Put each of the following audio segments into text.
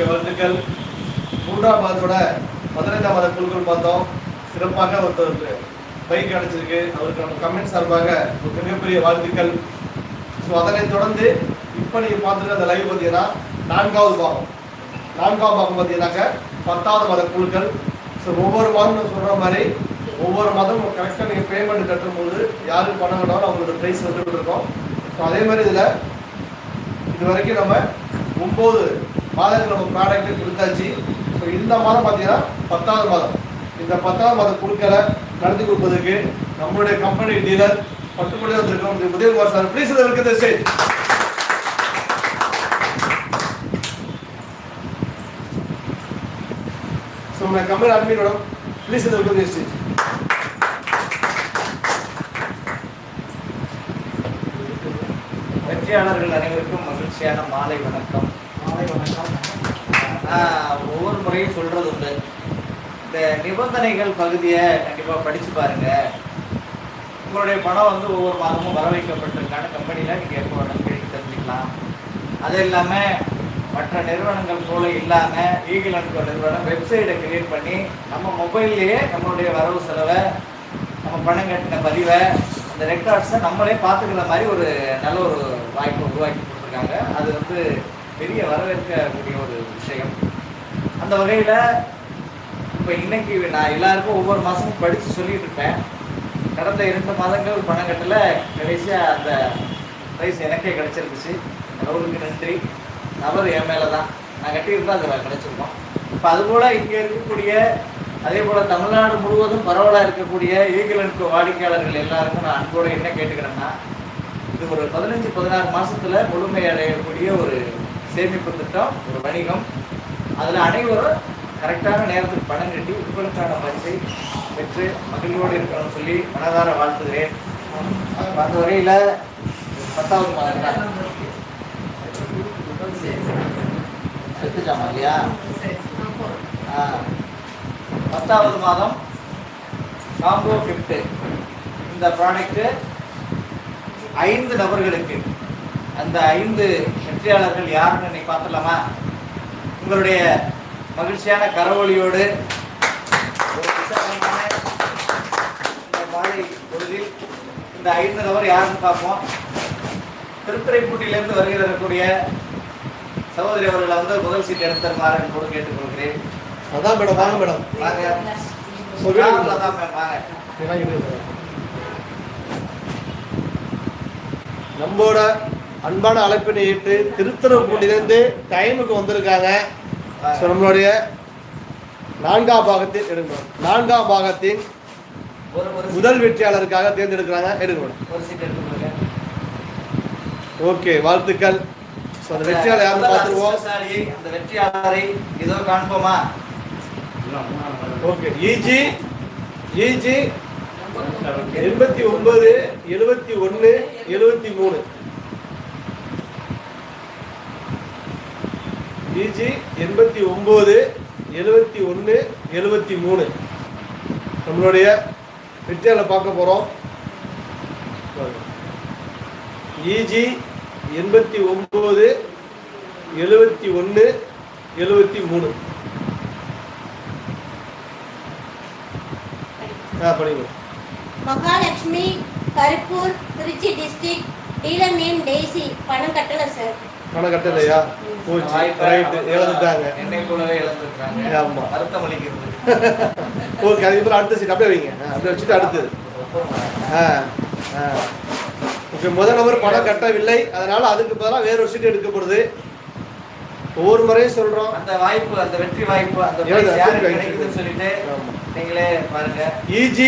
வாழ்த்துக்கள். மூன்றாம் மாதத்தோட 15ஆம் மாத குழுக்கள் பார்த்தோம். சிறப்பாக ஒருத்தருக்கு பைக் கிடைச்சிருக்கு. அவருக்கு நம்ம கமெண்ட் சார்பாக ஒரு மிகப்பெரிய வாழ்த்துக்கள். ஸோ அதனைத் தொடர்ந்து இப்போ நீங்கள் பார்த்துட்டு அந்த லைவ் பார்த்தீங்கன்னா நான்காவது பாகம் பார்த்தீங்கன்னாக்க 10ஆவது மாத குழுக்கள். ஸோ ஒவ்வொரு மாதம் சொல்கிற மாதிரி ஒவ்வொரு மாதமும் கரெக்டாக நீங்கள் பேமெண்ட் கட்டும்போது யாருக்கு பணம் வேணாலும் அவங்களோட ப்ரைஸ் வந்துட்டு இருக்கோம். ஸோ அதே மாதிரி இதில் இது வரைக்கும் நம்ம 9 மாதங்கள் நம்ம ப்ராடக்ட்டு கொடுத்தாச்சு. ஸோ இந்த மாதம் பார்த்தீங்கன்னா 10ஆவது மாதம். இந்த 10ஆவது மாத குழுக்களை நடத்தி கொடுப்பதற்கு நம்மளுடைய கம்பெனி டீலர் பட்டுப்படி வந்திருக்கோம் உதயகுமார் சார். ப்ளீஸ் இருக்குது ஸ்டேஜ். ஸோ நம்ம கம்பெனி அட்மின் மேடம் ப்ளீஸ் இருக்குது ஸ்டேஜ். வெற்றியாளர்கள் அனைவருக்கும் மகிழ்ச்சியான மாலை வணக்கம். ஒவ்வொரு முறையும் சொல்றது உண்டு, இந்த நிபந்தனைகள் பகுதியை கண்டிப்பாக படிச்சு பாருங்க. உங்களுடைய பணம் வந்து ஒவ்வொரு மாதமும் வர வைக்கப்பட்டிருக்கான கம்பெனியில் நீங்கள் எப்போ வேணும் கேட்டு தெரிஞ்சுக்கலாம். அது இல்லாமல் மற்ற நிறுவனங்கள் போல இல்லாமல் ஈகிள் அண்ட் கோ நிறுவனம் வெப்சைட்டை கிரியேட் பண்ணி நம்ம மொபைல்லையே நம்மளுடைய வரவு செலவை, நம்ம பணம் கட்டின பதிவை, அந்த ரெக்கார்ட்ஸை நம்மளே பார்த்துக்கிற மாதிரி ஒரு நல்ல ஒரு வாய்ப்பை உருவாக்கி கொடுத்துருக்காங்க. அது வந்து பெரிய வரவேற்கக்கூடிய ஒரு விஷயம். அந்த வகையில் இப்போ இன்னைக்கு நான் எல்லாருக்கும் ஒவ்வொரு மாதமும் படித்து சொல்லிட்டு இருப்பேன். கடந்த 2 மாதங்கள் பணம் கட்டல, கடைசியாக அந்த ப்ரைஸ் எனக்கே கிடச்சிருந்துச்சு. கடவுளுக்கு நன்றி. நபர் என் மேலே தான், நான் கட்டியிருந்தால் அது கிடச்சிருக்கோம். இப்போ அதுபோல் இங்கே இருக்கக்கூடிய, அதே போல் தமிழ்நாடு முழுவதும் பரவலாக இருக்கக்கூடிய ஈகிள் அண்ட் கோ வாடிக்கையாளர்கள் எல்லாருக்கும் நான் அன்போடு என்ன கேட்டுக்கிறேன்னா, இது ஒரு 15-16 மாதத்தில் முழுமையடையக்கூடிய ஒரு சேமிப்பு திட்டம், ஒரு வணிகம். அதில் அனைவரும் கரெக்டான நேரத்துக்கு பணம் கட்டி உங்களுக்கான பரிசை பெற்று மகிழ்வோடு இருக்கணும்னு சொல்லி மனதார வாழ்த்துகிறேன். அந்த வகையில் 10ஆவது மாதம் தான் எடுத்துச்சாமா இல்லையா? 10ஆவது மாதம் காம்போ கிஃப்ட். இந்த ப்ராடக்ட்டு 5 நபர்களுக்கு. அந்த 5 வெற்றியாளர்கள் யாருன்னு இன்னைக்கு பார்த்துடலாமா? உங்களுடைய மகிழ்ச்சியான கரவொலியோடு ஒரு விசேஷமான இந்த மாலை பொழுதில் இந்த 5 நபர் யாருன்னு பார்ப்போம். திருத்துறைப்பூட்டியிலிருந்து வருகிறக்கூடிய சகோதரி அவர்களை வந்து முதல் சீட் எடுத்துருமாறு கூட கேட்டுக்கொள்கிறேன். அதான் மேடம், வாங்க மேடம், வாங்க. நம்மளோட அன்பான அழைப்பினை ஏற்று திருத்துறைப்பூண்டிலிருந்து டைமுக்கு வந்திருக்காங்க. ஸோ நம்மளுடைய 4ஆம் பாகத்தின் முதல் வெற்றியாளருக்காக தேர்ந்தெடுக்கிறாங்க. எடுக்கணும். ஓகே, வாழ்த்துக்கள். ஸோ அந்த வெற்றியாளர் யாருன்னு பார்த்துருவோம். அந்த வெற்றியாளரை இதோ காண்போமா? Okay, EG 89 71 73. EG 89 71 73. நம்மளுடைய வெற்றியாளர் பார்க்க போகிறோம். EG 89 71 73. Mahalakshmi, Karuppur, Trichy district. Dealer name Daisy. பணம் கட்டல சார். பணம் கட்டலையா? போச்சு, ரைட், இழந்துட்டாங்க. என்னை போலவே இழந்துட்டாங்க. ஆமா, வருத்தம் அளிக்கிறது. ஓகே, அதுக்கப்புறம் அடுத்த சீட் அப்படியே வைங்க. அப்படியே வச்சுட்டு அடுத்தது. ஓகே, முதல் நபர் பணம் கட்டவில்லை, அதனால அதுக்கு பதிலாக வேற ஒரு சீட் எடுக்கப்படுது. ஒவ்வொரு முறையும் சொல்றோம், அந்த வாய்ப்பு, அந்த வெற்றி வாய்ப்பு, அந்த கிடைக்குதுன்னு சொல்லிட்டு நீங்களே பாருங்க. EG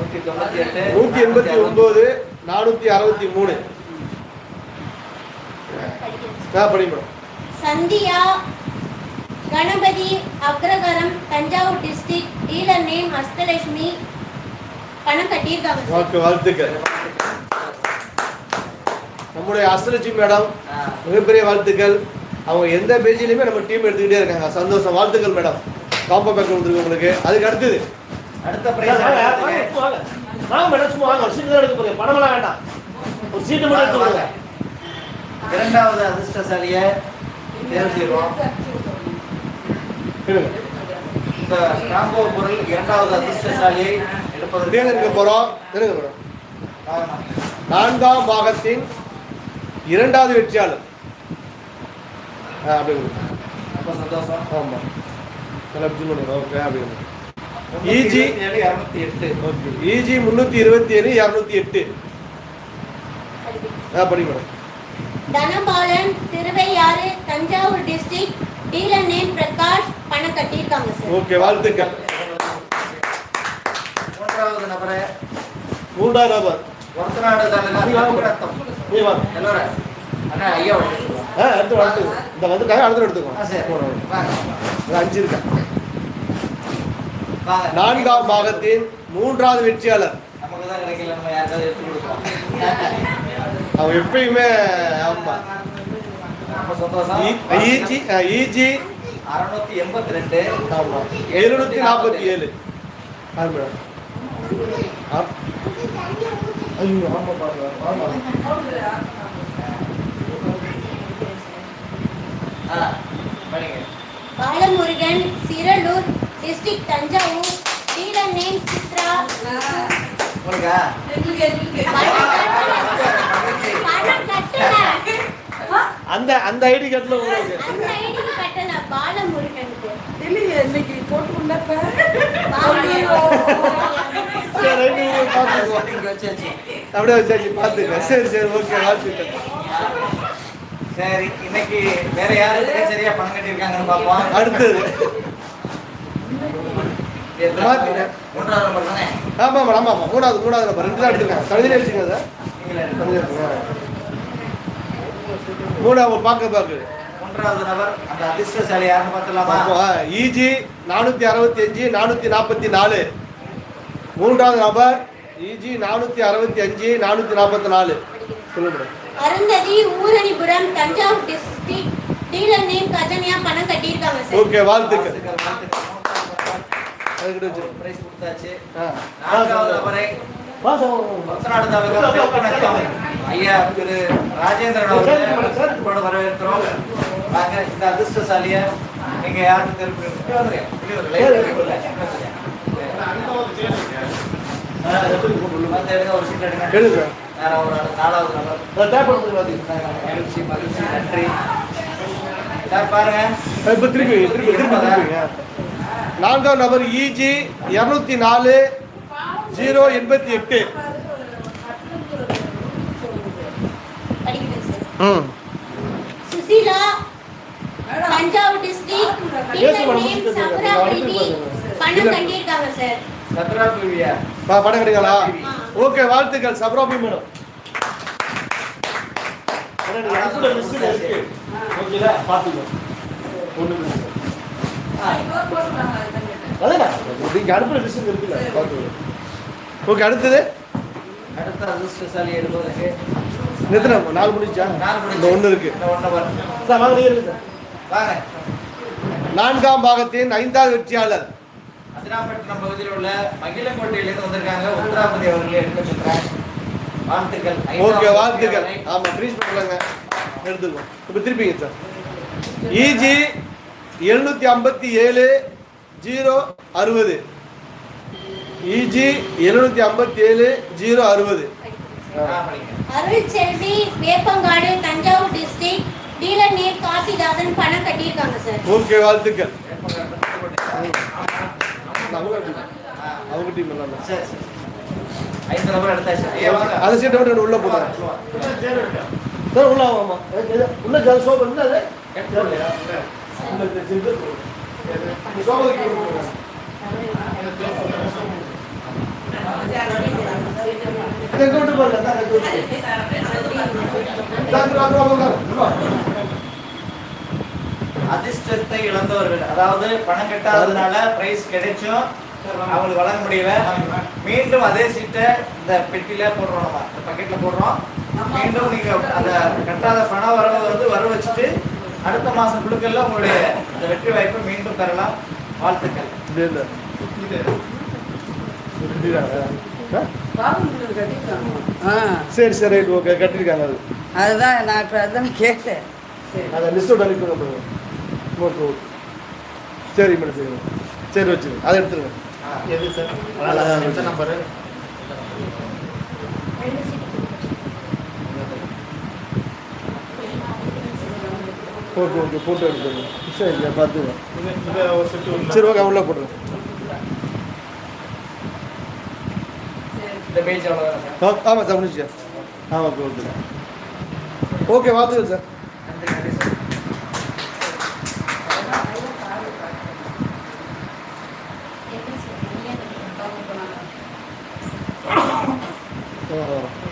198 189 463. Sandhya, Ganapathi, Agraharam, Thanjavur district. Dealer name Ashtalakshmi. பணம் கட்டியிருக்காங்க. ஓகே, வாழ்த்துக்கள். நம்முடைய அஷ்டலட்சுமி மேடம் மிகப்பெரிய வாழ்த்துக்கள். அவங்க எந்த பேஜிலையுமே நம்ம டீம் எடுத்துக்கிட்டே இருக்காங்க. சந்தோஷம், வாழ்த்துக்கள் மேடம். காம்போ பேக் கொடுத்துருக்கு உங்களுக்கு. அதுக்கு அடுத்தது அடுத்த பிரைஸ் வாங்க மேடம், சும்மா வாங்க. ஒரு சீட் தான் எடுக்க போறீங்க, பணமெல்லாம் வேண்டாம், ஒரு சீட்டு மட்டும் எடுத்துக்கோங்க. இரண்டாவது அதிர்ஷ்டசாலியை தேர்வு செய்வோம். இருங்க. இந்த காம்போ பொருள் இரண்டாவது அதிர்ஷ்டசாலியை எடுப்பதற்கு தேர்ந்தெடுக்க போறோம். இருங்க மேடம். காரணம். 4ஆம் பாகத்தின் இரண்டாவது வெற்றியாளர். அப்படிங்க. ரொம்ப சந்தோஷம். ஆமா. ஓகே அப்படிங்க. 228. ஓகே. EG 327 208. படிங்க madam. Dhanapalan, Thiruvaiyaru, Thanjavur district, dealer name Prakash, பணம் கட்டியிருக்காங்க சார். ஓகே, வாழ்த்துக்கள். மூன்றாவது நபரை மூன்றாவது நபர் ஒருத்தநாடு தாலுகா நீ வாங்க. எல்லாரும் அண்ணா ஐயா அடுத்து அடுத்து இந்த வந்துட்டாங்க. அடுத்து எடுத்துக்கோ. சரி வாங்க 5 இருக்கா. வாங்க. 4ஆம் பாகத்தின் மூன்றாவது வெற்றியாளர். நமக்கு தான் கிடைக்கல, நம்ம யாருக்காவது எடுத்து கொடுப்போம். அவன் எப்பயுமே ஆமா. ரொம்ப சந்தோஷம். EG 682. ஆமா 747. ஆமா. ஐயோ ஆமா பாருங்க. ஆமா. படிங்க. Balamurugan, Siraloor district, Thanjavur, dealer name Chitra. உங்களுக்கா? பணம் கட்டல. அந்த அந்த ஐடி கார்டுல உங்களுக்கு அந்த ஐடிக்கு கட்டல. பாலமுருகனுக்கு. இன்னைக்கு போட்டுக்கொண்டப்ப சரி ரைட் பாத்துக்கோ. இங்க வச்சாச்சு. அப்படியே வச்சாச்சு பாத்துக்க. சரி சரி ஓகே வாழ்த்துக்கள். சரி, இன்னைக்கு வேற யாரு சரியா பணம் கட்டியிருக்காங்கன்னு பார்ப்போம். அடுத்தது மாத்திட்டேன். மூன்றாவது நம்பர் தானே? ஆமா ஆமா ஆமா மூணாவது நம்பர் 2 தான் எடுத்துக்கங்க. தனியா எடுத்துக்கங்க சார். நீங்களே தனியா எடுத்துக்கோங்க. எடுத்துக்கங்க. மூணாவது பாக்கு மூன்றாவது நபர் அந்த அதிர்ஷ்டசாலி யாருன்னு பார்த்தலாமா? EG 465 444. மூன்றாவது நபர் EG 465 444. சொல்லுங்க. Arundhati, Uranipuram, Thanjavur district, dealer name Gajaniya, பணம் கட்டியிருக்காங்க சார். ஓகே வாழ்த்துக்கள். வாழ்த்துக்கள். அதுக்கிட்ட வச்சு பிரைஸ் கொடுத்தாச்சு. ஆ நான்காவது நபரை ஒத்தநாடு தாலுகா பெருக்கநத்தம் ஐயா திரு ராஜேந்திரன் அவர்கள் அன்போடு வரவேற்கிறோம். வாங்க, இந்த அதிர்ஷ்டசாலியை நீங்க யாருக்கு தெரிவிக்கிறீங்க? ஒரு சீட் எடுங்க. எடுங்க சார். வேற ஒரு நாலாவது நபர். டேப் பண்ணி பாத்தீங்க. மகிழ்ச்சி மகிழ்ச்சி, நன்றி சார். பாருங்க இப்ப திருப்பி 4ஆம் நபர் EG 204 088. படிக்கிறேன் sir. Susheela, Thanjavur district, dealer name Sabra Bibi, பணம் கட்டியிருக்காங்க சார். சத்ரா பிவியா படம் கிடைங்களா? ஓகே வாழ்த்துக்கள் சப்ராபி மேடம். ஓகேடா பாத்துக்கோ. அதேடா நீங்க அடுப்புல லிஸ்ட் இருக்குல்ல பாத்துக்கோ. ஓகே அடுத்தது அடுத்த அதிர்ஷ்டசாலி எடுப்பதற்கு எத்தனை 4 முடிஞ்சா? 4 இந்த 1 இருக்கு இந்த 1 நபர். சார் வாங்க நீங்க இருக்கு சார். வாங்க. 4ஆம் பாகத்தின் 5வது வெற்றியாளர். அதிராம்பட்டினம் பகுதியில் உள்ள மகிழங்கோட்டையிலிருந்து வந்திருக்காங்க. உத்தராபதி அவர்களே எடுக்க சொல்றேன். வாழ்த்துக்கள். ஓகே வாழ்த்துக்கள். ஆமா ப்ளீஸ் பண்ணுங்க. எடுத்துக்கோ. இப்ப திருப்பிங்க சார். EG 757 060. EG 757 060. அருள் செல்வி, வேப்பங்காடு, தஞ்சாவூர் டிஸ்ட்ரிக்ட், டீலர் நேம் காசிதாசன், பணம் கட்டியிருக்காங்க சார். ஓகே வாழ்த்துக்கள். அவங்க டீம் எல்லாம் சரி சரி. 5 நபர் எடுத்தாச்சு. ஐயா வாங்க. அதை சீட்டை விட்டு உள்ள போடுறேன் சார். உள்ள ஆமாம் உள்ள ஜாதி சோப்பு இல்லை அது அதிர்ஷ்டத்தை இழந்தவர்கள், அதாவது பணம் கட்டாததுனால பிரைஸ் கிடைச்சும் அவங்களுக்கு வழங்க முடியல. மீண்டும் அதே சீட்டை இந்த பெட்டியில போடுறோம், நம்ம இந்த பக்கெட்ல போடுறோம். மீண்டும் நீங்க அந்த கட்டாத பண வரவு வந்து வர வச்சுட்டு அடுத்த மாசம் குழுக்கள்ல உங்களுடைய இந்த வெற்றி வாய்ப்பை மீண்டும் பெறலாம். வாழ்த்துக்கள். சரி சரி ரைட் ஓகே கட்டிருக்காங்க. அது அதுதான் நான் இப்போ அதான் கேட்டேன். அதை லிஸ்ட் அனுப்பி சரி மேடம் சரி மேடம் சரி வச்சுருங்க அதை எடுத்துருங்க எது சார் அழகா எந்த இருக்கு. நம்பரு ஓகே ஓகே ஃபோட்டோ எடுத்துருங்க சரி பார்த்துக்கலாம் இது ஒரு செட்டு சரி ஓகே உள்ள போட்டுருங்க இந்த பேஜ் அவ்வளோதான் சார். ஆமாம் சார் முடிச்சு ஆ ஓகே ஓகே ஓகே பார்த்துக்கலாம் சார் நன்றி நன்றி சார். என்ன சார்? ஆ